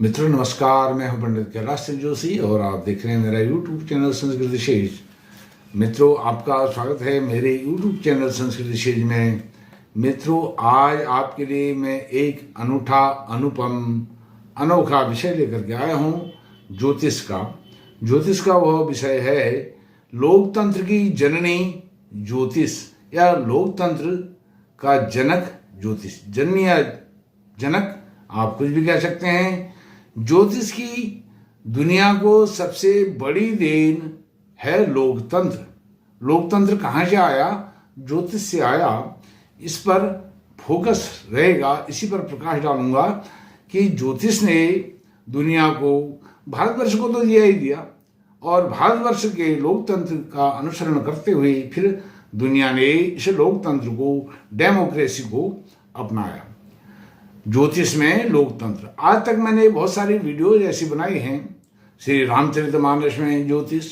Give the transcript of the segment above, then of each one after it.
मित्रों नमस्कार, मैं हूं पंडित कैलाश सिंह जोशी और आप देख रहे हैं मेरा यूट्यूब चैनल संस्कृत विशेष। मित्रों आपका स्वागत है मेरे यूट्यूब चैनल संस्कृत विशेष में। मित्रों आज आपके लिए मैं एक अनूठा अनुपम अनोखा विषय लेकर के आया हूं, ज्योतिष का। ज्योतिष का वह विषय है लोकतंत्र की जननी ज्योतिष या लोकतंत्र का जनक ज्योतिष। जननी या जनक आप कुछ भी कह सकते हैं। ज्योतिष की दुनिया को सबसे बड़ी देन है लोकतंत्र। लोकतंत्र कहाँ से आया? ज्योतिष से आया। इस पर फोकस रहेगा, इसी पर प्रकाश डालूंगा कि ज्योतिष ने दुनिया को, भारतवर्ष को तो दिया ही दिया, और भारतवर्ष के लोकतंत्र का अनुसरण करते हुए फिर दुनिया ने इस लोकतंत्र को, डेमोक्रेसी को अपनाया। ज्योतिष में लोकतंत्र, आज तक मैंने बहुत सारी वीडियोज ऐसी बनाई हैं। श्री रामचरितमानस में ज्योतिष,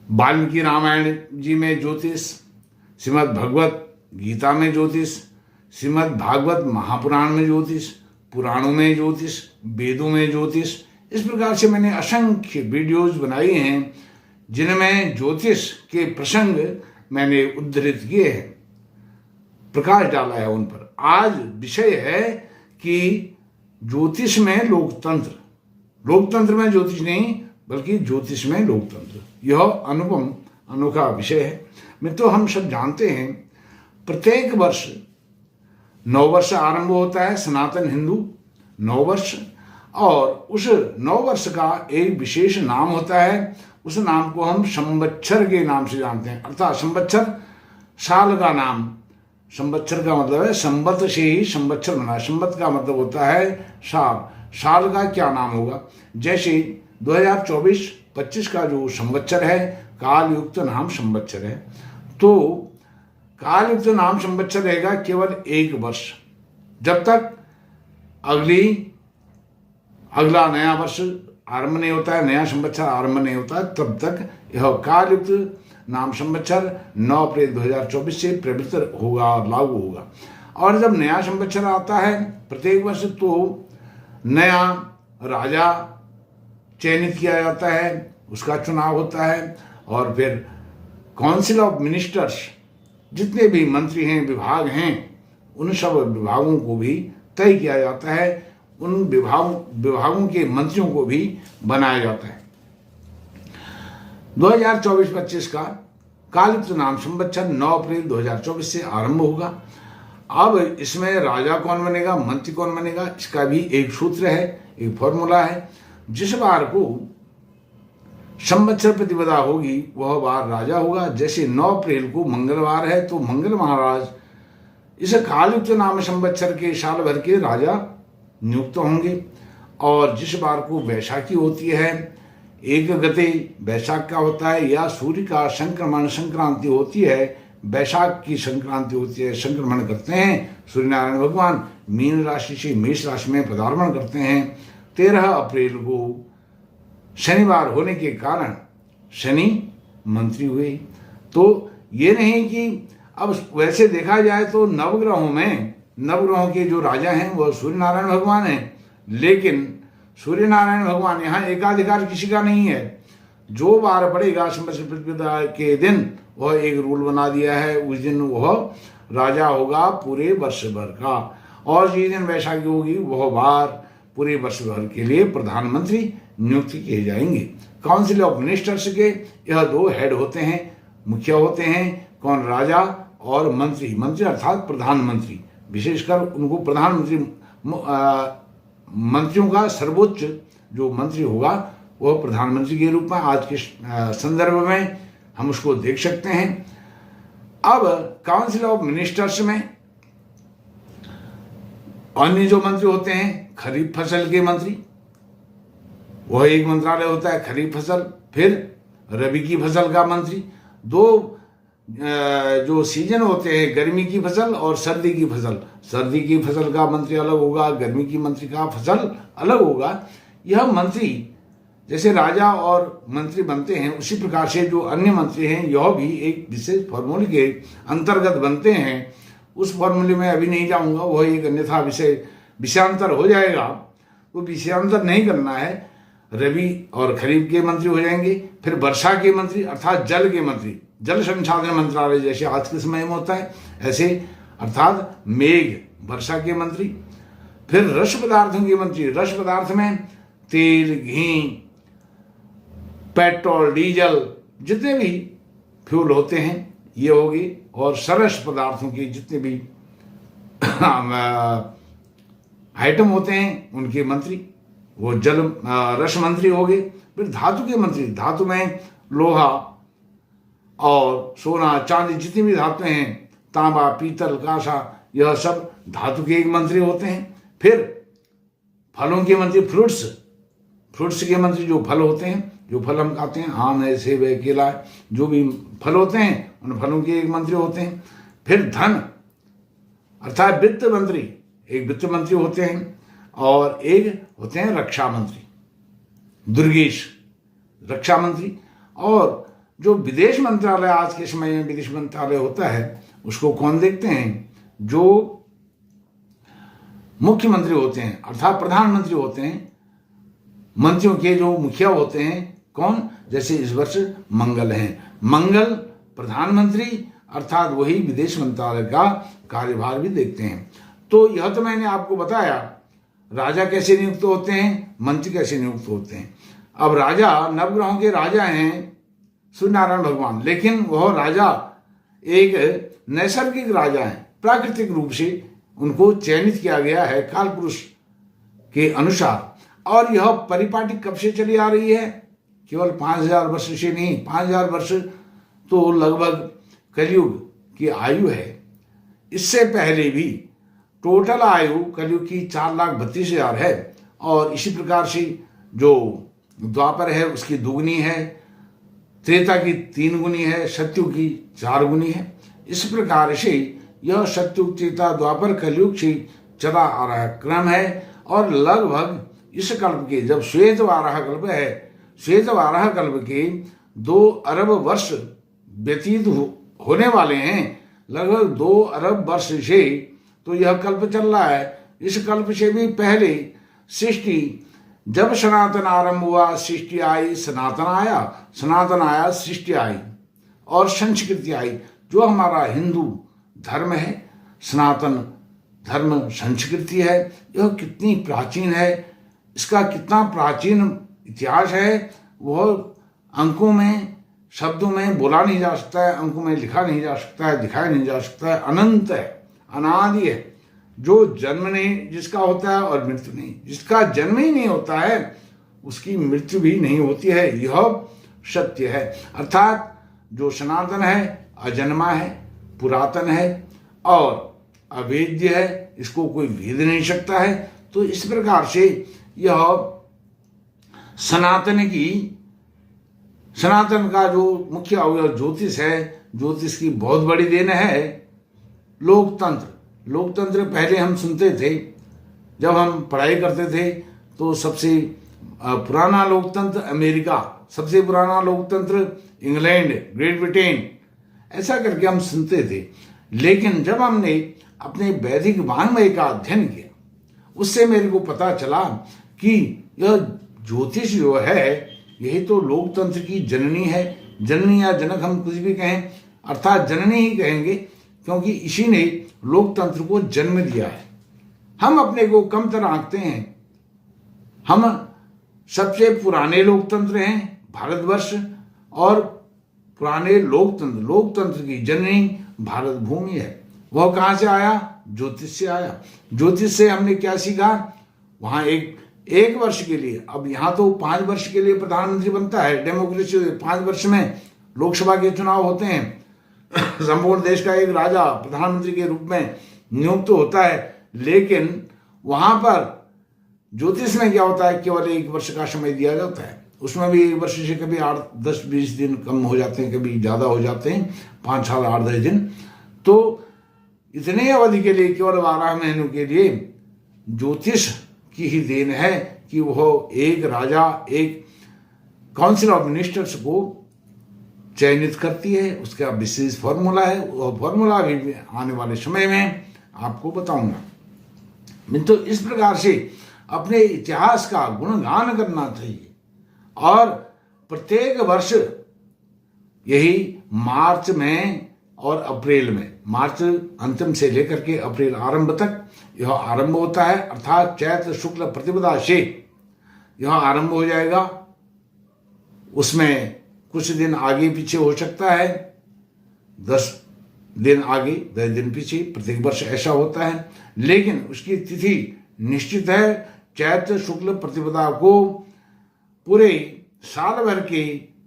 वाल्मीकि रामायण जी में ज्योतिष, श्रीमद् भगवत गीता में ज्योतिष, श्रीमद् भागवत महापुराण में ज्योतिष, पुराणों में ज्योतिष, वेदों में ज्योतिष। इस प्रकार से मैंने असंख्य वीडियोज बनाई हैं जिनमें ज्योतिष के प्रसंग मैंने उद्धृत किए हैं, प्रकाश डाला है उन पर। आज विषय है कि ज्योतिष में लोकतंत्र, लोकतंत्र में ज्योतिष नहीं बल्कि ज्योतिष में लोकतंत्र, यह अनुपम अनोखा विषय है। मित्रों हम सब जानते हैं प्रत्येक वर्ष नववर्ष आरंभ होता है, सनातन हिंदू नववर्ष, और उस नववर्ष का एक विशेष नाम होता है। उस नाम को हम संवत्सर के नाम से जानते हैं, अर्थात संवत्सर साल का नाम। संवत्सर का मतलब है संवत से ही संवत्सर बना। संवत का मतलब होता है साल। साल का क्या नाम होगा? जैसे 2024-25 का जो संवत्सर है, कालयुक्त नाम संवत्सर है, तो कालयुक्त नाम संवत्सर रहेगा केवल एक वर्ष, जब तक अगला नया वर्ष आरंभ नहीं होता है, नया संवत्सर आरंभ नहीं होता है, तब तक यह कालयुक्त नाम संवत्सर 9 अप्रैल 2024 से प्रवृत्त होगा, लागू होगा। और जब नया संवत्सर आता है प्रत्येक वर्ष, तो नया राजा चयनित किया जाता है, उसका चुनाव होता है, और फिर काउंसिल ऑफ मिनिस्टर्स, जितने भी मंत्री हैं, विभाग हैं, उन सब विभागों को भी तय किया जाता है, उन विभागों के मंत्रियों को भी बनाया जाता है। 2024-25 का कालयुक्त नाम संवत्सर 9 अप्रैल 2024 से आरंभ होगा। अब इसमें राजा कौन बनेगा, मंत्री कौन बनेगा, इसका भी एक सूत्र है, एक फॉर्मूला है। जिस बार को संवत्सर प्रतिपदा होगी वह बार राजा होगा। जैसे 9 अप्रैल को मंगलवार है तो मंगल महाराज इस कालयुक्त नाम संवत्सर के साल भर के राजा नियुक्त होंगे। और जिस बार को वैशाखी होती है, एक गते वैशाख का होता है, या सूर्य का संक्रमण संक्रांति होती है, वैशाख की संक्रांति होती है, संक्रमण करते हैं सूर्य नारायण भगवान, मीन राशि से मेष राशि में पदार्पण करते हैं। 13 अप्रैल को शनिवार होने के कारण शनि मंत्री हुए। तो ये नहीं कि अब वैसे देखा जाए तो नवग्रहों के जो राजा हैं वह सूर्य नारायण भगवान हैं, लेकिन सूर्य नारायण भगवान यहाँ एकाधिकार किसी का नहीं है। जो बार पड़ेगा संवत्सर प्रतिपदा के दिन, वह एक रूल बना दिया है, उस दिन वह राजा होगा पूरे वर्ष भर का, और जिस दिन वैशाखी होगी वह बार पूरे वर्ष भर के लिए प्रधानमंत्री नियुक्त किए जाएंगे। काउंसिल ऑफ मिनिस्टर्स के यह 2 हेड होते हैं, मुखिया होते हैं, कौन? राजा और मंत्री। मंत्री अर्थात प्रधानमंत्री, विशेषकर उनको प्रधानमंत्री, मंत्रियों का सर्वोच्च जो मंत्री होगा वह प्रधानमंत्री के रूप में आज के संदर्भ में हम उसको देख सकते हैं। अब काउंसिल ऑफ मिनिस्टर्स में अन्य जो मंत्री होते हैं, खरीफ फसल के मंत्री, वह एक मंत्रालय होता है खरीफ फसल। फिर रबी की फसल का मंत्री, 2 जो सीजन होते हैं, गर्मी की फसल और सर्दी की फसल। सर्दी की फसल का मंत्री अलग होगा, गर्मी की मंत्री का फसल अलग होगा। यह मंत्री जैसे राजा और मंत्री बनते हैं, उसी प्रकार से जो अन्य मंत्री हैं यह भी एक विशेष फॉर्मूले के अंतर्गत बनते हैं। उस फॉर्मूले में अभी नहीं जाऊंगा, वह एक अन्यथा विषयांतर हो जाएगा। वो विषयांतर नहीं करना है। रबी और खरीफ के मंत्री हो जाएंगे, फिर वर्षा के मंत्री अर्थात जल के मंत्री, जल संसाधन मंत्रालय जैसे आज के समय में होता है ऐसे, अर्थात मेघ वर्षा के मंत्री। फिर रस पदार्थों के मंत्री, रस पदार्थ में तेल, घी, पेट्रोल, डीजल जितने भी फ्यूल होते हैं ये होगी, और सरस पदार्थों के जितने भी आइटम होते हैं उनके मंत्री, वो जल रस मंत्री हो गए। फिर धातु के मंत्री, धातु में लोहा और सोना चांदी जितनी भी धातुएं हैं, तांबा, पीतल, कांसा, यह सब धातु के एक मंत्री होते हैं। फिर फलों के मंत्री, फ्रूट्स के मंत्री, जो फल होते हैं, जो फल हम खाते हैं, आम है, सेब है, केला है, जो भी फल होते हैं उन फलों के एक मंत्री होते हैं। फिर धन अर्थात वित्त मंत्री, एक वित्त मंत्री होते हैं, और एक होते हैं रक्षा मंत्री, दुर्गेश रक्षा मंत्री। और जो विदेश मंत्रालय आज के समय में विदेश मंत्रालय होता है उसको कौन देखते हैं? जो मुख्यमंत्री होते हैं अर्थात प्रधानमंत्री होते हैं। मंत्रियों के जो मुखिया होते हैं कौन? जैसे इस वर्ष मंगल हैं, मंगल प्रधानमंत्री अर्थात वही विदेश मंत्रालय का कार्यभार भी देखते हैं। तो यह तो मैंने आपको बताया राजा कैसे नियुक्त होते हैं, मंत्री कैसे नियुक्त होते हैं। अब राजा, नवग्रहों के राजा हैं सूर्य नारायण भगवान, लेकिन वह राजा एक नैसर्गिक राजा हैं, प्राकृतिक रूप से उनको चयनित किया गया है काल पुरुष के अनुसार। और यह परिपाटी कब से चली आ रही है? केवल 5000 वर्ष से नहीं, 5000 वर्ष तो लगभग कलयुग की आयु है। इससे पहले भी टोटल आयु कलयुग की 4,32,000 है, और इसी प्रकार से जो द्वापर है उसकी दुगुनी है, त्रेता की 3 गुनी है, सत्युग की 4 गुनी है। इस प्रकार से यह सत्युग, त्रेता, द्वापर, कलयुग से चला आ रहा क्रम है। और लगभग इस कल्प के, जब श्वेत वाराह कल्प है, श्वेत वाराह कल्प के 2 अरब वर्ष व्यतीत होने वाले हैं, लगभग 2 अरब वर्ष से तो यह कल्प चल रहा है। इस कल्प से भी पहले सृष्टि, जब सनातन आरंभ हुआ सृष्टि आई, सनातन आया, सनातन आया सृष्टि आई, और संस्कृति आई। जो हमारा हिंदू धर्म है, सनातन धर्म संस्कृति है, यह कितनी प्राचीन है, इसका कितना प्राचीन इतिहास है, वह अंकों में, शब्दों में बोला नहीं जा सकता है, अंकों में लिखा नहीं जा सकता है, दिखाया नहीं जा सकता है। अनंत है, अनादि है, जो जन्म नहीं जिसका होता है और मृत्यु नहीं, जिसका जन्म ही नहीं होता है उसकी मृत्यु भी नहीं होती है, यह सत्य है। अर्थात जो सनातन है, अजन्मा है, पुरातन है और अवेद्य है, इसको कोई भेद नहीं सकता है। तो इस प्रकार से यह सनातन का जो मुख्य अवयव ज्योतिष है, ज्योतिष की बहुत बड़ी देन है। लोकतंत्र पहले हम सुनते थे, जब हम पढ़ाई करते थे तो सबसे पुराना लोकतंत्र अमेरिका, सबसे पुराना लोकतंत्र इंग्लैंड, ग्रेट ब्रिटेन, ऐसा करके हम सुनते थे। लेकिन जब हमने अपने वैदिक वाङ्मय का अध्ययन किया, उससे मेरे को पता चला कि यह ज्योतिष जो है यही तो लोकतंत्र की जननी है। जननी या जनक हम कुछ भी कहें, अर्थात जननी ही कहेंगे, क्योंकि इसी ने लोकतंत्र को जन्म दिया है। हम अपने को कम तरह आंकते हैं, हम सबसे पुराने लोकतंत्र हैं भारतवर्ष, और पुराने लोकतंत्र की जननी भारत भूमि है। वह कहाँ से आया? ज्योतिष से आया। ज्योतिष से हमने क्या सीखा? वहाँ एक वर्ष के लिए, अब यहाँ तो 5 वर्ष के लिए प्रधानमंत्री बनता है, डेमोक्रेसी 5 वर्ष में लोकसभा के चुनाव होते हैं, संपूर्ण देश का एक राजा प्रधानमंत्री के रूप में नियुक्त होता है। लेकिन वहां पर ज्योतिष में क्या होता है? केवल 1 वर्ष का समय दिया जाता है, उसमें भी 1 वर्ष से कभी 8, 10, 20 दिन कम हो जाते हैं, कभी ज्यादा हो जाते हैं, 5 साल 8, 10 दिन। तो इतने अवधि के लिए, केवल 12 महीनों के लिए ज्योतिष की ही देन है कि वह एक राजा, एक काउंसिल ऑफ मिनिस्टर्स को चयनित करती है। उसका विशेष फॉर्मूला है, वह फॉर्मूला भी आने वाले समय में आपको बताऊंगा। तो इस प्रकार से अपने इतिहास का गुणगान करना चाहिए। और प्रत्येक वर्ष यही मार्च में और अप्रैल में, मार्च अंतिम से लेकर के अप्रैल आरंभ तक यह आरंभ होता है, अर्थात चैत्र शुक्ल प्रतिपदा से यह आरंभ हो जाएगा। उसमें कुछ दिन आगे पीछे हो सकता है, 10 दिन आगे 10 दिन पीछे, प्रत्येक वर्ष ऐसा होता है, लेकिन उसकी तिथि निश्चित है। चैत्र शुक्ल प्रतिपदा को पूरे साल भर के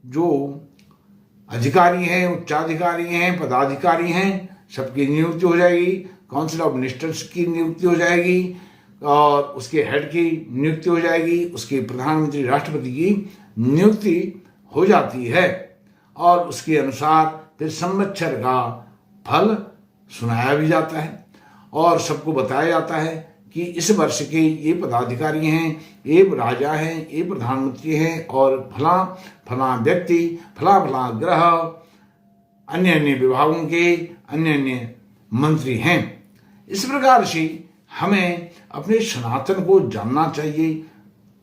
जो अधिकारी हैं, उच्चाधिकारी हैं, पदाधिकारी हैं, सबकी नियुक्ति हो जाएगी। काउंसिल ऑफ मिनिस्टर्स की नियुक्ति हो जाएगी और उसके हेड की नियुक्ति हो जाएगी, उसके प्रधानमंत्री राष्ट्रपति की नियुक्ति हो जाती है। और उसके अनुसार फिर संवत्सर का फल सुनाया भी जाता है और सबको बताया जाता है कि इस वर्ष के ये पदाधिकारी हैं, ये राजा हैं, ये प्रधानमंत्री हैं और फला फला व्यक्ति, फला फला ग्रह, अन्य अन्य विभागों के अन्य अन्य मंत्री हैं। इस प्रकार से हमें अपने सनातन को जानना चाहिए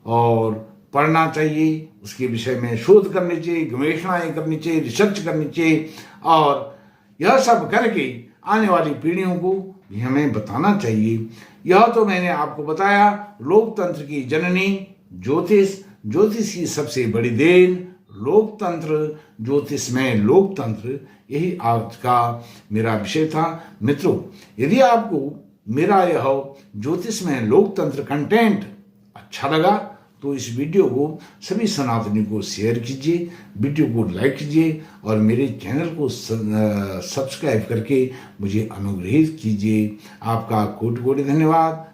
और पढ़ना चाहिए, उसके विषय में शोध करनी चाहिए, गवेषणाएं करनी चाहिए, रिसर्च करनी चाहिए और यह सब करके आने वाली पीढ़ियों को भी हमें बताना चाहिए। यह तो मैंने आपको बताया लोकतंत्र की जननी ज्योतिष, ज्योतिष की सबसे बड़ी देन लोकतंत्र, ज्योतिष में लोकतंत्र, यही आज का मेरा विषय था। मित्रों, यदि आपको मेरा यह ज्योतिष में लोकतंत्र कंटेंट अच्छा लगा तो इस वीडियो को सभी सनातनी को शेयर कीजिए, वीडियो को लाइक कीजिए और मेरे चैनल को सब्सक्राइब करके मुझे अनुग्रहित कीजिए। आपका कोटि कोटि धन्यवाद।